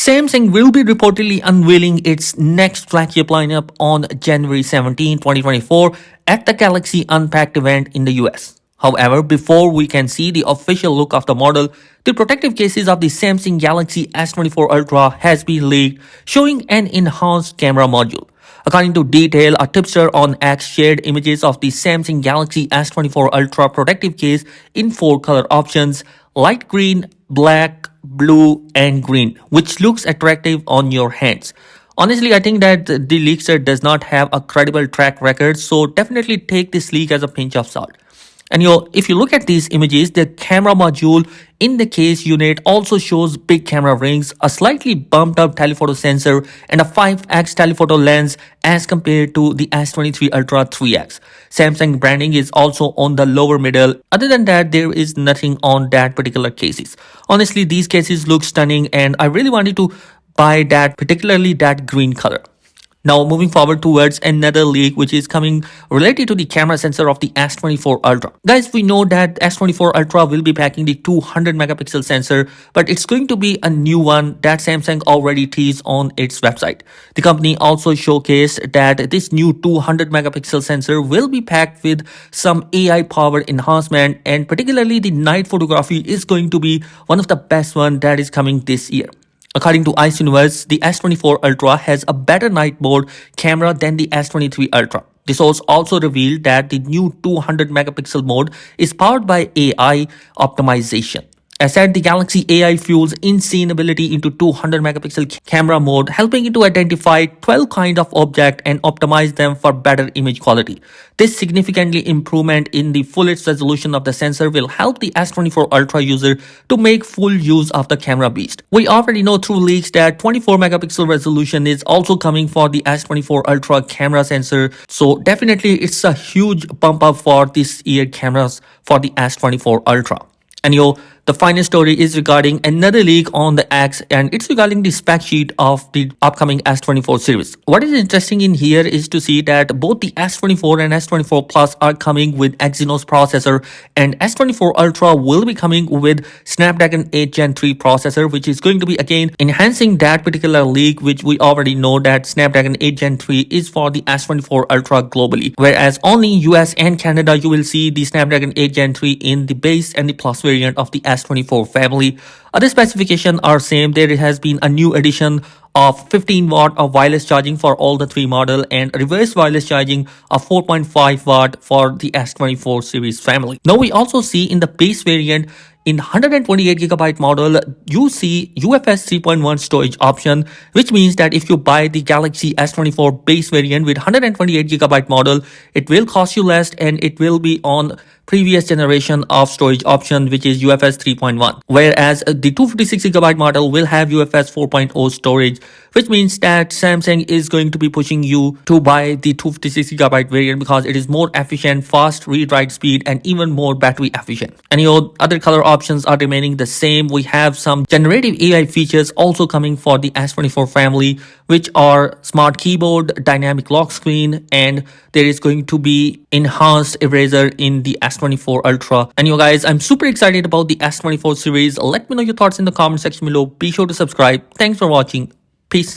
Samsung will be reportedly unveiling its next flagship lineup on January 17, 2024 at the Galaxy Unpacked event in the US. However, before we can see the official look of the model, the protective cases of the Samsung Galaxy S24 Ultra has been leaked, showing an enhanced camera module. According to Detail, a tipster on X shared images of the Samsung Galaxy S24 Ultra protective case in 4 color options: light green, black, blue, and green, which looks attractive on your hands. Honestly, I think that the leakster does not have a credible track record, so definitely take this leak as a pinch of salt. And if you look at these images, the camera module in the case unit also shows big camera rings, a slightly bumped up telephoto sensor, and a 5x telephoto lens as compared to the S23 Ultra 3x. Samsung branding is also on the lower middle. Other than that, there is nothing on that particular cases. Honestly, these cases look stunning, and I really wanted to buy that, particularly that green color. Now moving forward towards another leak which is coming related to the camera sensor of the S24 Ultra. Guys, we know that S24 Ultra will be packing the 200 megapixel sensor, but it's going to be a new one that Samsung already teased on its website. The company also showcased that this new 200 megapixel sensor will be packed with some AI powered enhancement, and particularly the night photography is going to be one of the best one that is coming this year. According to Ice Universe, the S24 Ultra has a better night mode camera than the S23 Ultra. The source also revealed that the new 200 megapixel mode is powered by AI optimization. As said, the Galaxy AI fuels insane ability into 200 megapixel camera mode, helping it to identify 12 kind of object and optimize them for better image quality. This significantly improvement in the fullest resolution of the sensor will help the S24 Ultra user to make full use of the camera beast. We already know through leaks that 24 megapixel resolution is also coming for the S24 Ultra camera sensor. So definitely it's a huge bump up for this year cameras for the S24 Ultra. And the final story is regarding another leak on the X, and it's regarding the spec sheet of the upcoming S24 series. What is interesting in here is to see that both the S24 and S24 Plus are coming with Exynos processor, and S24 Ultra will be coming with Snapdragon 8 Gen 3 processor, which is going to be again enhancing that particular leak, which we already know that Snapdragon 8 Gen 3 is for the S24 Ultra globally, whereas only US and Canada you will see the Snapdragon 8 Gen 3 in the base and the Plus variant of the S24 family. Other specifications are same. There has been a new addition of 15 watt of wireless charging for all the three model, and reverse wireless charging of 4.5 watt for the S24 series family. Now we also see in the base variant, in 128GB model, you see UFS 3.1 storage option, which means that if you buy the Galaxy S24 base variant with 128GB model, it will cost you less and it will be on previous generation of storage option, which is UFS 3.1. Whereas the 256GB model will have UFS 4.0 storage, which means that Samsung is going to be pushing you to buy the 256GB variant because it is more efficient, fast read-write speed, and even more battery efficient. And other color options are remaining the same. We have some generative AI features also coming for the S24 family, which are smart keyboard, dynamic lock screen, and there is going to be enhanced eraser in the S24 Ultra. And guys, I'm super excited about the S24 series. Let me know your thoughts in the comment section below. Be sure to subscribe. Thanks for watching. Peace.